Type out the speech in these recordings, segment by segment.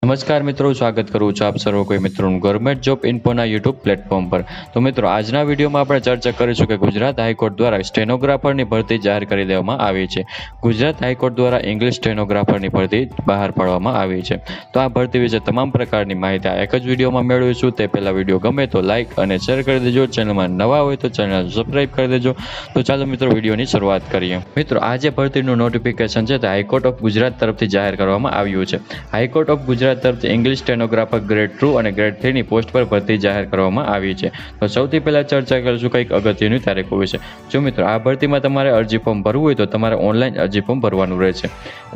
નમસ્કાર મિત્રો, સ્વાગત કરું છું આપ સર્વ કોઈ મિત્રોનું ગવર્મેન્ટ જોબ ઇન્ફોના યુટ્યુબ પ્લેટફોર્મ પર। તો મિત્રો, આજના વિડીયોમાં આપણે ચર્ચા કરીશું કે ગુજરાત હાઈકોર્ટ દ્વારા સ્ટેનોગ્રાફરની ભરતી જાહેર કરી દેવામાં આવી છે। ગુજરાત હાઈકોર્ટ દ્વારા ઇંગ્લિશ સ્ટેનોગ્રાફરની ભરતી બહાર પાડવામાં આવી છે। તો આ ભરતી વિશે તમામ પ્રકારની માહિતી આ એક જ વિડીયોમાં મેળવીશું। તે પહેલા વિડીયો ગમે તો લાઇક અને શેર કરી દેજો, ચેનલમાં નવા હોય તો ચેનલ સબસ્ક્રાઇબ કરી દેજો। તો ચાલો મિત્રો, વિડીયોની શરૂઆત કરીએ। મિત્રો, આ જે ભરતીનું નોટિફિકેશન છે તે હાઈકોર્ટ ઓફ ગુજરાત તરફથી જાહેર કરવામાં આવ્યું છે। હાઈકોર્ટ ઓફ ગુજરાત તરફથી ઇંગ્લિશ સ્ટેનોગ્રાફર ગ્રેડ 2 અને ગ્રેડ 3 ની પોસ્ટ પર ભરતી જાહેર કરવામાં આવી છે। તો સૌથી પહેલા ચર્ચા કરીશું કંઈક અગત્યની તારીખો વિશે। જો મિત્રો, આ ભરતીમાં તમારે અરજી ફોર્મ ભરવું હોય તો તમારે ઓનલાઈન અરજી ફોર્મ ભરવાનું રહેશે।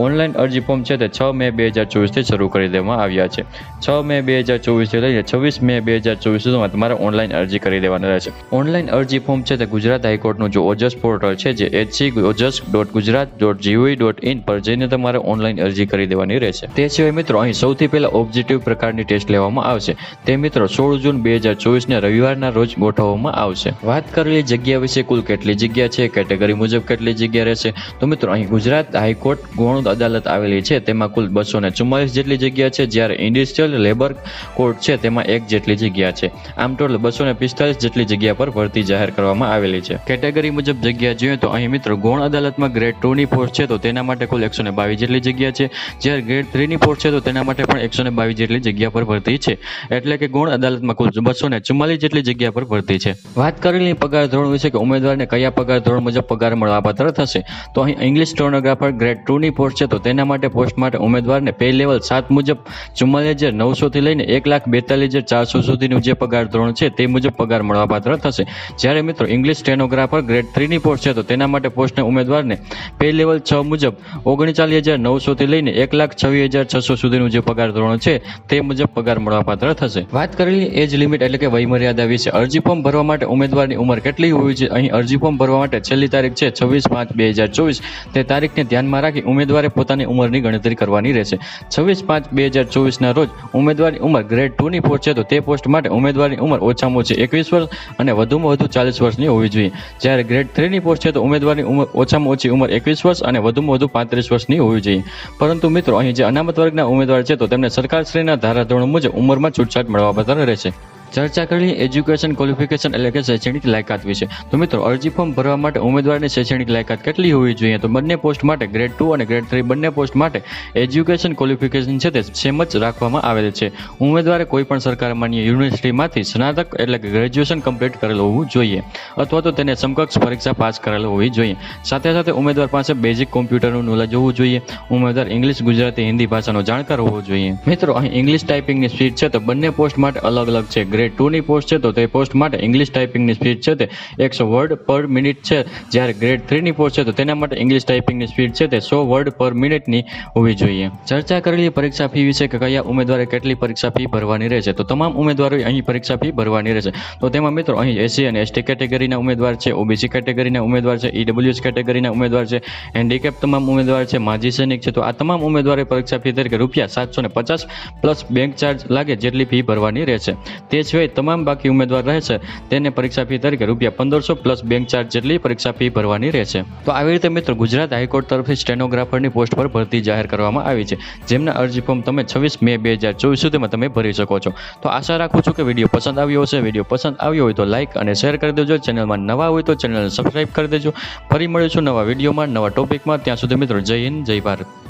ઓનલાઈન અરજી ફોર્મ છે તે 6 મે 2024 થી શરૂ કરી દેવામાં આવ્યા છે। 6 મે 2024 થી લઈને 26 મે 2024 સુધીમાં તમારે ઓનલાઈન અરજી કરી દેવાની રહેશે। ઓનલાઈન અરજી ફોર્મ છે તે ગુજરાત હાઈકોર્ટનું જો ઓજસ પોર્ટલ છે જે hcojs.gujarat.gov.in પર જઈને તમારે ઓનલાઈન અરજી કરી દેવાની રહેશે। તે સિવાય મિત્રો, અહીં સૌથી પહેલા ઓબ્જેક્ટિવ પ્રકારની ટેસ્ટ લેવામાં આવશે। તે મિત્રો 16 જૂન 2024 ને રવિવારના રોજ ગોઠવવામાં આવશે। વાત કરેલી જગ્યા વિશે, કુલ કેટલી જગ્યા છે, કેટેગરી મુજબ કેટલી જગ્યા રહેશે, તો મિત્રો અહીં ગુજરાત હાઈકોર્ટ ગૌણ અદાલત આવેલી છે તેમાં કુલ 244 જેટલી જગ્યા છે, જ્યારે ઇન્ડસ્ટ્રીયલ લેબર કોર્ટ છે તેમાં 1 જેટલી જગ્યા છે। આમ ટોટલ 245 જેટલી જગ્યા પર ભરતી જાહેર કરવામાં આવેલી છે। કેટેગરી મુજબ જગ્યા જોઈએ તો અહીં મિત્રો ગૌણ અદાલતમાં ગ્રેડ 2 ની પોસ્ટ છે તો તેના માટે કુલ 122 જેટલી જગ્યા છે, જ્યારે ગ્રેડ 3 ની પોસ્ટ છે તો તેના માટે પણ 122 જેટલી જગ્યા પર ભરતી છે। એટલે કે ગૌણ અદાલતમાં કુલ 244 જેટલી જગ્યા પર ભરતી છે। વાત કરેલી પગાર ધોરણ વિશે કે ઉમેદવારને કયા પગાર ધોરણ મુજબ પગાર મળવાપાત્ર થશે, તો અહીં ઇંગ્લિશ સ્ટેનોગ્રાફર ગ્રેડ 2 ની પોસ્ટ છે તો તેના માટે પોસ્ટ માટે ઉમેદવારને પે લેવલ 7 મુજબ 44,900 થી લઈને 1,42,400 સુધીનું જે પગાર ધોરણ છે તે મુજબ પગાર મળવાપાત્ર થશે। જ્યારે મિત્રો ઇંગ્લિશ સ્ટેનોગ્રાફર ગ્રેડ 3 ની પોસ્ટ છે તો તેના માટે પોસ્ટને ઉમેદવારને પે લેવલ 6 મુજબ 39,900 થી લઈને 1,26,600 સુધીનું જે પગાર ધોરણ છે તે મુજબ પગાર મળવાપાત્ર થશે। વાત કરેલી એજ લિમિટ એટલે કે વયમર્યાદા વિશે, અરજી ફોર્મ ભરવા માટે ઉમેદવારની ઉંમર કેટલી હોવી જોઈએ? અહીં અરજી ફોર્મ ભરવા માટે છેલ્લી તારીખ છે 26/5/2024। તે તારીખને ધ્યાનમાં રાખી ઉમેદવારે પોતાની ઉંમરની ગણતરી કરવાની રહેશે। 26/5/2024 ના રોજ ઉમેદવારની ઉંમર ગ્રેડ 2 ની પોસ્ટ છે તો તે પોસ્ટ માટે ઉમેદવારની ઉંમર ઓછામાં ઓછી 21 વર્ષ અને વધુમાં વધુ 40 વર્ષની હોવી જોઈએ। જ્યારે ગ્રેડ 3 ની પોસ્ટ છે તો ઉમેદવારની ઉંમર ઓછામાં ઓછી ઉંમર 21 વર્ષ અને વધુમાં વધુ 35 વર્ષની હોવી જોઈએ। પરંતુ મિત્રો, અહીં જે અનામત વર્ગના ઉમેદવાર છે તો તેમને સરકારશ્રીના ધારાધોરણ મુજબ ઉંમરમાં છૂટછાટ મળવાપાત્ર રહેશે। ચર્ચા કરેલી એજ્યુકેશન ક્વોલિફિકેશન એટલે કે શૈક્ષણિક લાયકાત વિશે, તો મિત્રો અરજી ફોર્મ ભરવા માટે ઉમેદવારની શૈક્ષણિક લાયકાત કેટલી હોવી જોઈએ? તો બંને પોસ્ટ માટે ગ્રેડ 2 અને ગ્રેડ 3 બંને પોસ્ટ માટે એજ્યુકેશન ક્વોલિફિકેશન છે તે સેમ જ રાખવામાં આવેલ છે। ઉમેદવારે કોઈ પણ સરકાર માન્ય યુનિવર્સિટીમાંથી સ્નાતક એટલે કે ગ્રેજ્યુએશન કમ્પ્લીટ કરેલું હોવું જોઈએ અથવા તો તેને સમકક્ષ પરીક્ષા પાસ કરેલ હોવી જોઈએ। સાથે સાથે ઉમેદવાર પાસે બેઝિક કોમ્પ્યુટરનું નોલેજ હોવું જોઈએ। ઉમેદવાર ઇંગ્લિશ, ગુજરાતી, હિન્દી ભાષાનો જાણકાર હોવો જોઈએ। મિત્રો, અહીં ઇંગ્લિશ ટાઈપિંગની સ્પીડ છે તો બંને પોસ્ટ માટે અલગ અલગ છે। ગ્રેડ 2 ની પોસ્ટ છે તો તે પોસ્ટ માટે ઇંગ્લિશ ટાઈપિંગની સ્પીડ છે તે 100 વર્ડ પર મિનિટ છે, જ્યારે ગ્રેડ 3 ની પોસ્ટ છે તો તેના માટે ઇંગ્લિશ ટાઈપિંગની સ્પીડ છે તે 100 વર્ડ પર મિનિટની હોવી જોઈએ। ચર્ચા કરેલી પરીક્ષા ફી વિશે કે કયા ઉમેદવારે કેટલી પરીક્ષા ફી ભરવાની રહેશે, તો તમામ ઉમેદવારોએ અહીં પરીક્ષા ફી ભરવાની રહેશે। તો તેમાં મિત્રો અહીં SC અને ST કેટેગરીના ઉમેદવાર છે, OBC કેટેગરીના ઉમેદવાર છે, EWS કેટેગરીના ઉમેદવાર છે, હેન્ડીકેપ તમામ ઉમેદવાર છે, માજી સૈનિક છે, તો આ તમામ ઉમેદવારોએ પરીક્ષા ફી તરીકે ₹750 પ્લસ બેંક ચાર્જ લાગે જેટલી ફી ભરવાની રહેશે। તે સિવાય તમામ બાકી ઉમેદવાર રહેશે તેને પરીક્ષા ફી તરીકે ₹1500 પ્લસ બેંક ચાર્જ જેટલી પરીક્ષા ફી ભરવાની રહેશે। તો આવી રીતે મિત્રો ગુજરાત હાઈકોર્ટ તરફથી સ્ટેનોગ્રાફરની પોસ્ટ પર ભરતી જાહેર કરવામાં આવી છે, જેમના અરજી ફોર્મ તમે 26 મે 2024 સુધીમાં તમે ભરી શકો છો। તો આશા રાખું છું કે વિડીયો પસંદ આવ્યો હશે। વિડીયો પસંદ આવ્યો હોય તો લાઇક અને શેર કરી દેજો, ચેનલમાં નવા હોય તો ચેનલને સબસ્ક્રાઇબ કરી દેજો। ફરી મળીશું નવા વિડીયોમાં, નવા ટોપિકમાં। ત્યાં સુધી મિત્રો જય હિન્દ, જય ભારત।